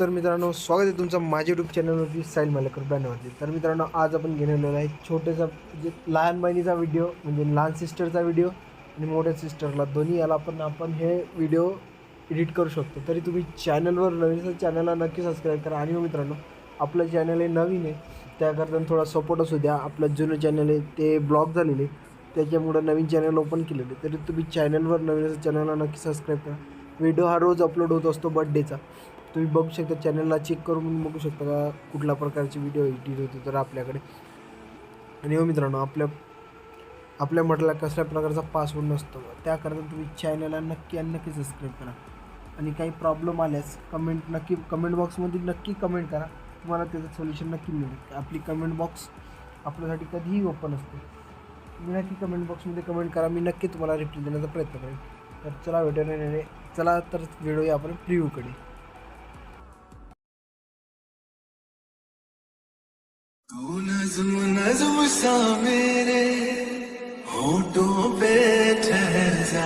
तर मित्रांनो, स्वागत आहे तुमचं माझ्या यूट्यूब चॅनलवरती साईल मालेकर ब्रँडवरती. तर मित्रांनो, आज आपण घेऊन आलेलो आहे छोट्याचा म्हणजे लहान बहिणीचा व्हिडिओ, म्हणजे लहान सिस्टरचा व्हिडिओ आणि मोठ्या सिस्टरला दोन्ही याला आपण हे व्हिडिओ एडिट करू शकतो. तरी तुम्ही चॅनलवर नवीन असेल चॅनलला नक्की सबस्क्राईब करा. आणि मित्रांनो, आपलं चॅनल हे नवीन आहे, त्याकरता थोडा सपोर्ट असू द्या. आपलं जुनं चॅनल आहे ते ब्लॉक झालेले, त्याच्यामुळं नवीन चॅनल ओपन केलेले. तरी तुम्ही चॅनलवर नवीन असेल चॅनलला नक्की सबस्क्राईब करा. व्हिडिओ हा रोज अपलोड होत असतो बड्डेचा. तुम्ही बघू शकता, चॅनलला चेक करून बघू शकता का कुठल्या प्रकारची व्हिडिओ एडिट होते तर आपल्याकडे. आणि हो मित्रांनो, आपल्या म्हटलं कसल्या प्रकारचा पासवर्ड नसतो, त्याकरता तुम्ही चॅनलला नक्की आणि नक्की सबस्क्राईब करा. आणि काही प्रॉब्लेम आल्यास कमेंट बॉक्समध्ये नक्की कमेंट करा, तुम्हाला त्याचं सोल्युशन नक्की मिळेल. आपली कमेंट बॉक्स आपल्यासाठी कधीही ओपन असते. तुम्ही नक्की कमेंट बॉक्समध्ये कमेंट करा, मी नक्की तुम्हाला रिप्लाय देण्याचा प्रयत्न करेन. तर चला भेटूया. चला तर व्हिडिओ या आपण प्रिव्ह्यूकडे. तू नज़्म नज़्म सा मेरे होठों पे ठहर जा,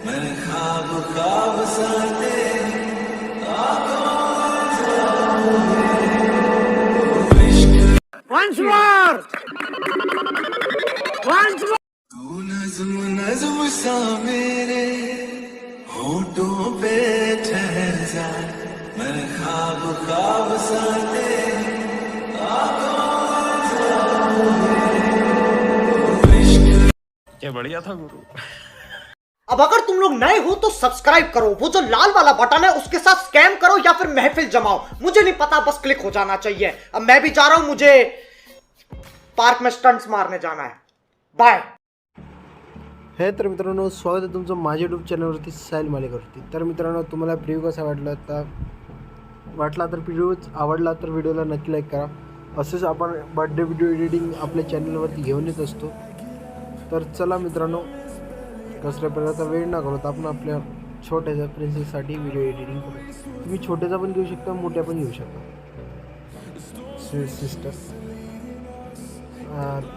मैं ख्वाब ख्वाब सा तेरी आंखों में जाऊं इश्क। Once more! Once more! तू नज़्म नज़्म सा मेरे होठों पे ठहर जा, मैं ख्वाब ख्वाब सा तेरी आंखों में जाऊं इश्क। क्या बढ़िया था गुरु। अब अगर तुम लोग नए हो तो सब्सक्राइब करो, वो जो लाल वाला बटन है उसके साथ स्कैम करो या फिर महफिल जमाओ, मुझे नहीं पता, बस क्लिक हो जाना चाहिए. अब मैं भी जा रहा हूं, मुझे पार्क में स्टंट्स मारने जाना है. बाय. हे तर मित्रांनो, स्वागत आहे तुमचं माझ्या यूट्यूब चॅनलवरती साईल मालेकरवरती. तर मित्रांनो, तुम्हाला प्रिव्ह्यू कसा वाटला तर व्हिडिओ आवडला तर व्हिडिओला नक्की लाईक करा. असंच आपण बर्थडे व्हिडिओ एडिटिंग आपल्या चॅनलवरती घेऊन येत असतो. तर चला मित्रांनो, कसल्या प्रकारचा वेळ न करत आपण आपल्या छोट्याच्या प्रिन्सेससाठी व्हिडिओ एडिटिंग करू. तुम्ही छोट्याचा पण घेऊ शकता, मोठ्या पण घेऊ शकता. सिस्टर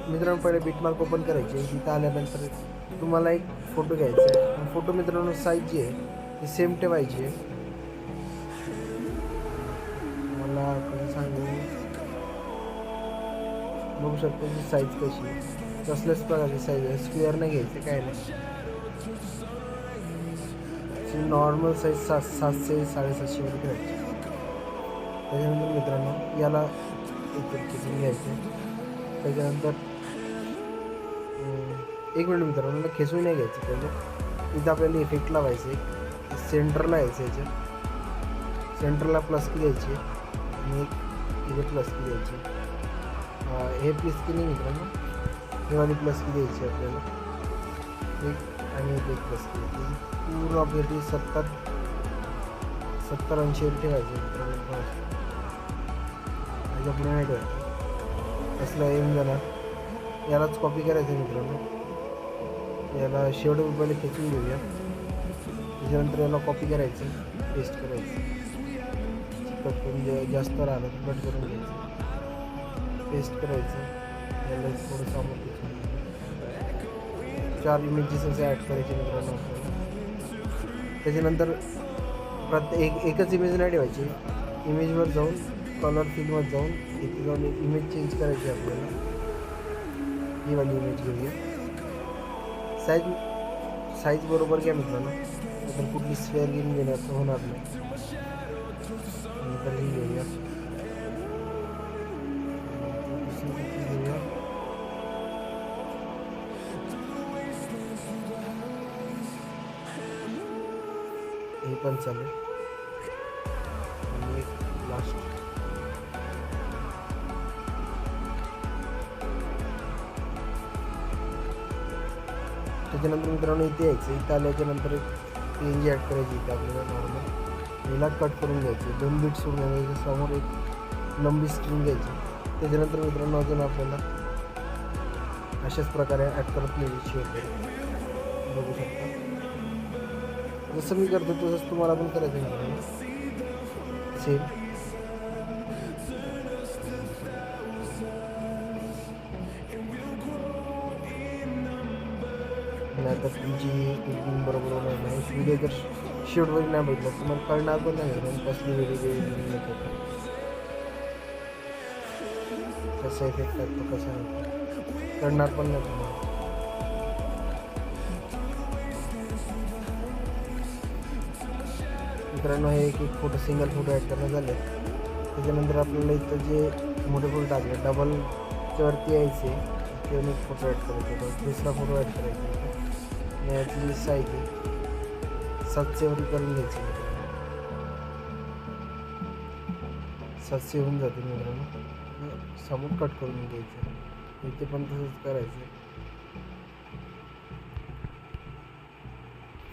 मित्रांनो, पहिले बिटमार्क ओपन करायचे. तिथं आल्यानंतर तुम्हाला एक फोटो घ्यायचा आहे. फोटो मित्रांनो साईज जी आहे ती सेम ठेवायची आहे. मला कसं सांगू, बघू शकतो की साईज कशी आहे, कसल्याच प्रकारची साईज आहे. स्क्वेअर नाही घ्यायचं, काय नाही, नॉर्मल साईज 700 750 वर घ्यायची. त्याच्यानंतर मित्रांनो याला एक किचन घ्यायचं. त्याच्यानंतर एक मिनिट मित्रांनो, खेचून नाही घ्यायचं. पहिले इथं आपल्याला इफेक्ट लावायचं आहे, सेंटरला यायचं. याच्या सेंटरला प्लस की घ्यायची आणि एक इथे प्लस की घ्यायची. हे प्लस की नाही मित्रांनो, हे वाली प्लस की द्यायची आपल्याला एक, आणि एक प्लस की घ्यायची. पूर्ण आपल्याला 70-80 ठेवायचं मित्रांनो. याच्या पुढे नाही ठेवायचं, असला येऊन जाणार. यालाच कॉपी करायचं मित्रांनो. याला शेवट पहिले खेचून घेऊया. त्याच्यानंतर याला कॉपी करायचं, पेस्ट करायचं. कट करून जास्त राहिलं तर कट करून घ्यायचं, पेस्ट करायचं. याला थोडंसं आपण खेचून 4 इमेजेस असे ॲड करायचे मित्रांनो आपल्याला. त्याच्यानंतर एकच इमेज नाही ठेवायची. इमेजवर जाऊन कलर फिल्डवर जाऊन इथे जाऊन इमेज चेंज करायची आपल्याला. ही वाली इमेज घेऊया. साईज बरोबर घ्या मित्रांनो, तर कुठली स्क्वेअर घेऊन घेण्याचं होणार नाही. नंतर ही घेऊया. हे पण चालेल. आणि एक लास्ट त्याच्यानंतर मित्रांनो इथे यायचं. इथं आल्याच्यानंतर एक PNG ॲड करायची. इथं आपल्याला नॉर्मल हिला कट करून घ्यायची. 2 बीट सोडून घ्यायचे. समोर एक लंबी स्ट्रिंग घ्यायची. त्याच्यानंतर मित्रांनो अजून आपल्याला अशाच प्रकारे ॲड करत न्यायची होते. बघू शकता, जसं मी करतो तसंच तुम्हाला पण करायचं मित्रांनो, सेम. नाही तर तुमची एडिटिंग बरोबर होणार नाही. व्हिडिओ जर शेवटवर नाही बघितलं तुम्हाला कळणार पण नाही मित्रांनो कसली वेगळी कसा इफेक्ट लागतो कसा नाही कळणार पण नाही तुम्हाला. मित्रांनो हे एक फोटो सिंगल फोटो ॲड करणं झाले. त्याच्यानंतर आपल्याला इथं जे मोठे फोटो टाकले डबलच्या वरती यायचे किंवा एक फोटो ॲड करायचे दुसरा फोटो ॲड करायचा याची साईज आहे 700 वरी करून घ्यायची. 700 होऊन जाते मित्रांनो. समोर कट करून घ्यायचं इथे पण तसंच करायचं.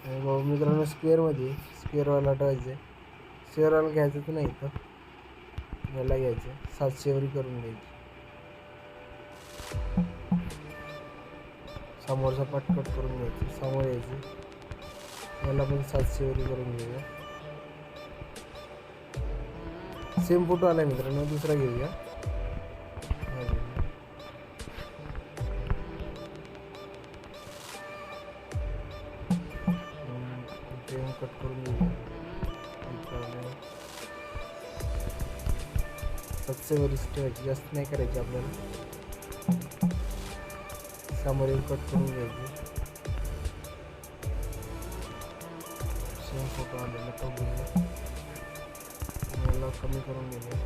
आणि मित्रांनो स्क्वेअरवाला ठेवायचे. स्क्वेअरवाला घ्यायचं तर नाही तर याला घ्यायचं 700 वरी करून घ्यायची. समोरचा पाठ कट करून घ्यायचं समोर यायचं याला पण 700 वरी करून घ्यायचं. सेम फोटो आला मित्रांनो दुसरा घेऊया. कट करून घेऊया 700 वरीच ठेवायची जास्त नाही करायची आपल्याला. समोरील कट करून घ्यायचे सेम फोटो आलेला तो घेऊया मला कमी करून घेऊया.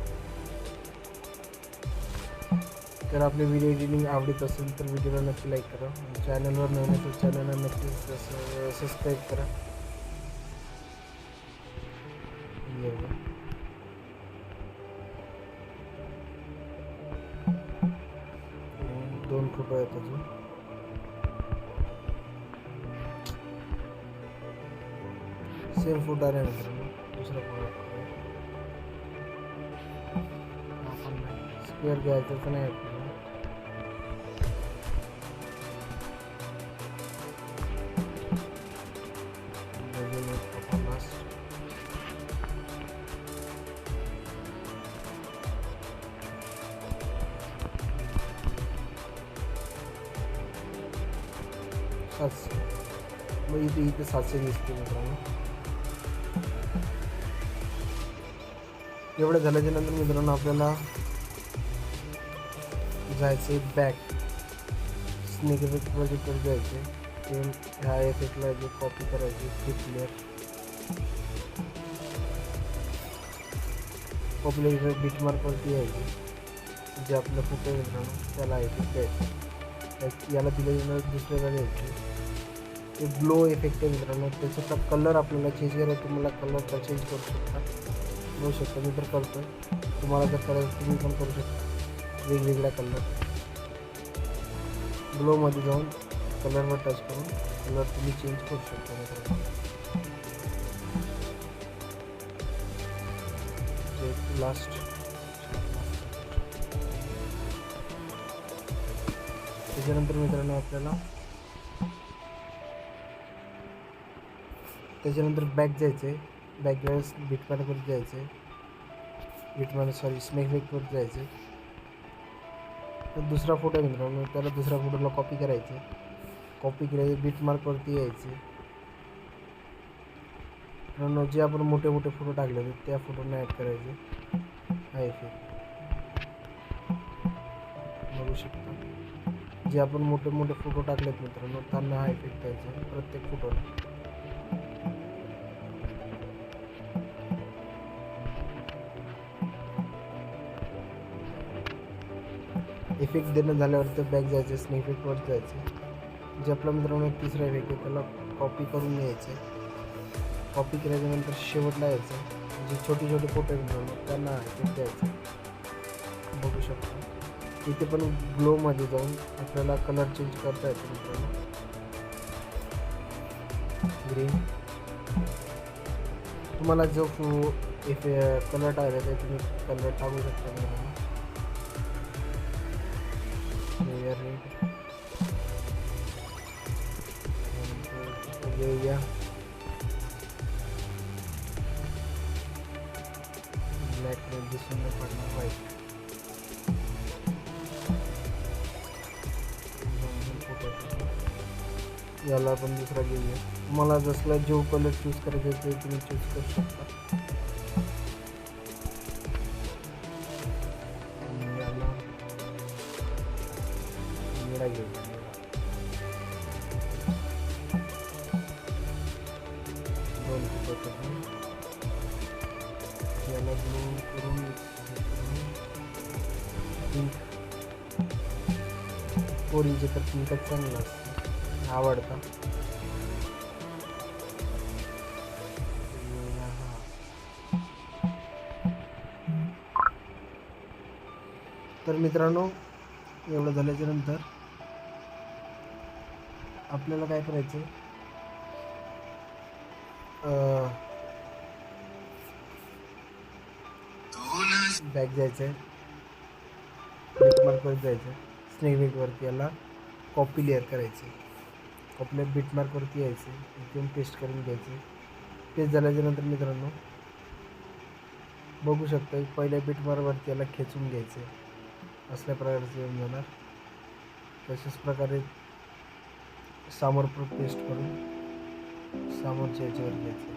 तर आपले व्हिडिओ एडिटिंग आवडत असेल तर व्हिडिओला नक्की लाईक करा. चॅनलवर नवीन असेल चॅनलला नक्की सबस्क्राईब करा. दोन फोटो आहेत अजून. सेम फोटो आला मित्रांनो दुसरा फोटो आपण स्क्वेअर घ्यायचं तर नाही आपल्याला. मग इथे 700 दिसते मित्रांनो. एवढं झाल्याच्या नंतर मित्रांनो आपल्याला जायचे बॅक स्नेक इफेक्ट प्रोजेक्टवर जायचे. ते ह्या इफेक्टला जे कॉपी करायचे flip layer copy layer beat मार्कवरती यायचे जे आपलं फोटो आहे मित्रांनो त्याला इफेक्ट द्यायचं. याला दिलेलं दुसऱ्याला द्यायचे. ते ग्लो इफेक्ट आहे मित्रांनो त्याचा कलर आपल्याला चेंज करायचा. तुम्हाला कलर चेंज करू शकता मी तर करतो. तुम्हाला जर करायचं तुम्ही पण करू शकता वेगवेगळ्या कलर. ग्लोमध्ये जाऊन कलरवर टच करून कलर तुम्ही चेंज करू शकता मित्रांनो. लास्ट त्याच्यानंतर मित्रांनो आपल्याला बॅक जायचं आहे. बॅक वेळेस बिटमॅनवर जायचं आहे स्नेक इफेक्टवर जायचं आहे. तर दुसरा फोटो आहे मित्रांनो त्याला दुसऱ्या फोटोला कॉपी करायचे. कॉपी करायचे बीटमार्कवरती यायचे. मित्रांनो जे आपण मोठे मोठे फोटो टाकले होते त्या फोटोना ॲड करायचे. हा इफेक्ट बघू शकता. जे आपण मोठे मोठे फोटो टाकलेत मित्रांनो त्यांना हा इफेक्ट द्यायचा प्रत्येक फोटोला. इफेक्ट देणं झाल्यावर तर बॅक जायचं स्नेक इफेक्टवर जायचं. जे आपला मित्रांनो तिसरा इफेक्ट आहे त्याला कॉपी करून घ्यायचं. कॉपी केल्याच्यानंतर शेवटला यायचं. जे छोटे छोटे फोटो आहेत मित्रांनो त्यांना इफेक्ट द्यायचं. बघू शकतो इथे पण ग्लोमध्ये जाऊन आपल्याला कलर चेंज करता येतो मित्रांनो. ग्रीन तुम्हाला जो कलर टाकायचा आहे तुम्ही कलर टाकू शकता मित्रांनो. घेऊया ब्लॅक दिसून पडणार व्हाईट. याला आपण दुसरा घेऊया. तुम्हाला जसला जो कलर चूज करायचा आहे ते तुम्ही चूज करू शकता. याला निळा घेऊया. दोन पिकं करून याला ब्लू करून पिंक. पोरीचे तर पिंकच चांगला असतं, आवडता. तर मित्रांनो, एवढं झाल्याच्या नंतर आपल्याला काय करायचं, बॅक जायचं आहे, बिटमार्कवर जायचं, स्नेक बिटवरती याला कॉपी लेअर करायची. आपल्या बिटमार्कवरती यायचं, इथून पेस्ट करून घ्यायचं. पेस्ट झाल्याच्या नंतर मित्रांनो बघू शकता पहिल्या बिटमार्कवरती याला खेचून घ्यायचं. असल्या प्रकारचे येऊन जाणार. तशाच प्रकारे समोर पेस्ट करून समोरच्या याच्यावर घ्यायचं.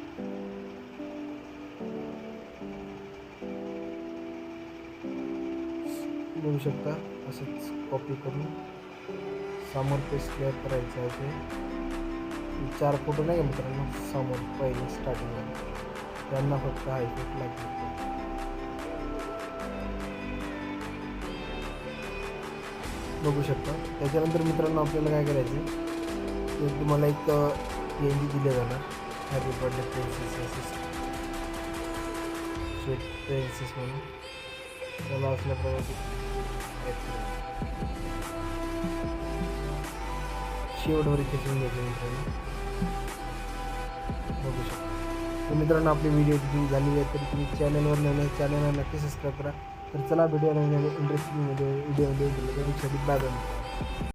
बघू शकता असंच कॉपी करून समोर पेस्ट क्लिअर करायचं आहे. ते 4 फोटो नाही का मित्रांनो, समोर पहिले स्टार्टिंगला त्यांना फक्त हा इफेक्ट लागतो. बघू शकता. त्याच्यानंतर मित्रांनो आपल्याला काय करायचं, ते तुम्हाला एक PNG दिले जाणार, happy birthday princess sweet princess म्हणून. त्याला असल्या प्रकारचे शेवटवर खेचून घ्यायचे मित्रांनो. बघू शकता. तर मित्रांनो आपली व्हिडिओ एडिटिंग झालेली आहे, तर तुम्ही चॅनलवर नवीन चॅनलला नक्की सबस्क्राईब करा. तर चला भेटूया नवीन इंटरेस्टिंग व्हिडिओ बाय बाय.